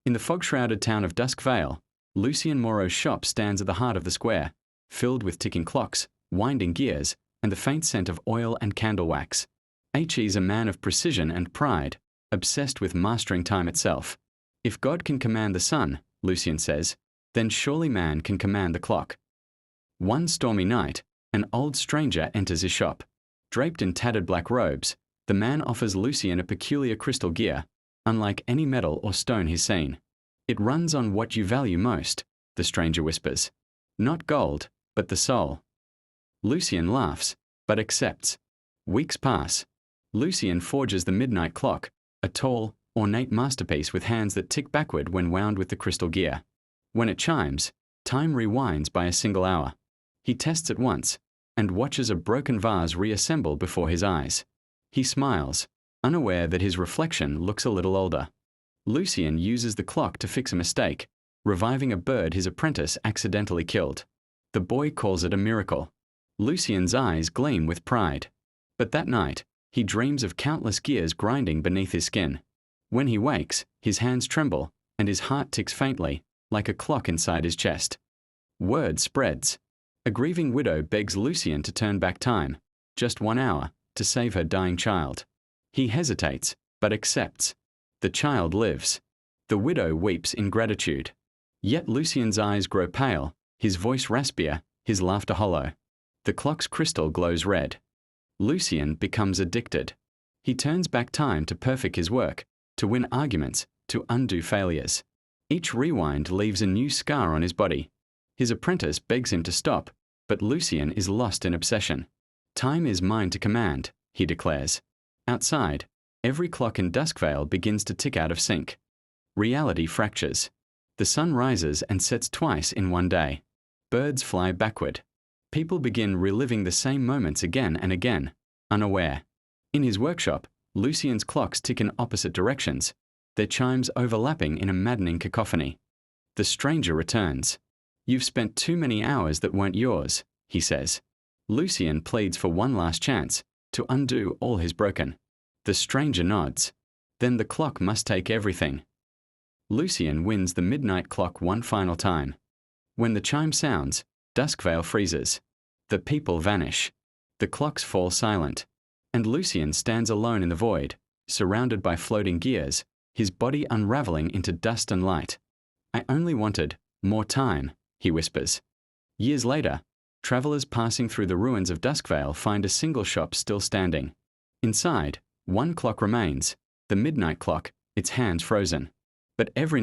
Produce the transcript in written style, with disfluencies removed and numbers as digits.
In the fog-shrouded town of Dusk Vale, Lucien Moreau's shop stands at the heart of the square, filled with ticking clocks, winding gears, and the faint scent of oil and candle wax. He's a man of precision and pride, obsessed with mastering time itself. If God can command the sun, Lucien says, then surely man can command the clock. One stormy night, an old stranger enters his shop. Draped in tattered black robes, the man offers Lucien a peculiar crystal gear, unlike any metal or stone he's seen. It runs on what you value most, the stranger whispers. Not gold, but the soul. Lucien laughs, but accepts. Weeks pass. Lucien forges the midnight clock, a tall, ornate masterpiece with hands that tick backward when wound with the crystal gear. When it chimes, time rewinds by a single hour. He tests it once, and watches a broken vase reassemble before his eyes. He smiles, unaware that his reflection looks a little older. Lucien uses the clock to fix a mistake, reviving a bird his apprentice accidentally killed. The boy calls it a miracle. Lucien's eyes gleam with pride. But that night, he dreams of countless gears grinding beneath his skin. When he wakes, his hands tremble, and his heart ticks faintly, like a clock inside his chest. Word spreads. A grieving widow begs Lucien to turn back time, just 1 hour, to save her dying child. He hesitates, but accepts. The child lives. The widow weeps in gratitude. Yet Lucien's eyes grow pale, his voice raspier, his laughter hollow. The clock's crystal glows red. Lucien becomes addicted. He turns back time to perfect his work, to win arguments, to undo failures. Each rewind leaves a new scar on his body. His apprentice begs him to stop, but Lucien is lost in obsession. Time is mine to command, he declares. Outside, every clock in Duskvale begins to tick out of sync. Reality fractures. The sun rises and sets twice in one day. Birds fly backward. People begin reliving the same moments again and again, unaware. In his workshop, Lucien's clocks tick in opposite directions, their chimes overlapping in a maddening cacophony. The stranger returns. You've spent too many hours that weren't yours, he says. Lucien pleads for one last chance, to undo all his broken. The stranger nods. Then the clock must take everything. Lucien wins the midnight clock one final time. When the chime sounds, Duskvale freezes. The people vanish. The clocks fall silent. And Lucien stands alone in the void, surrounded by floating gears, his body unraveling into dust and light. I only wanted more time, he whispers. Years later, travelers passing through the ruins of Duskvale find a single shop still standing. Inside, one clock remains, the midnight clock, its hands frozen. But every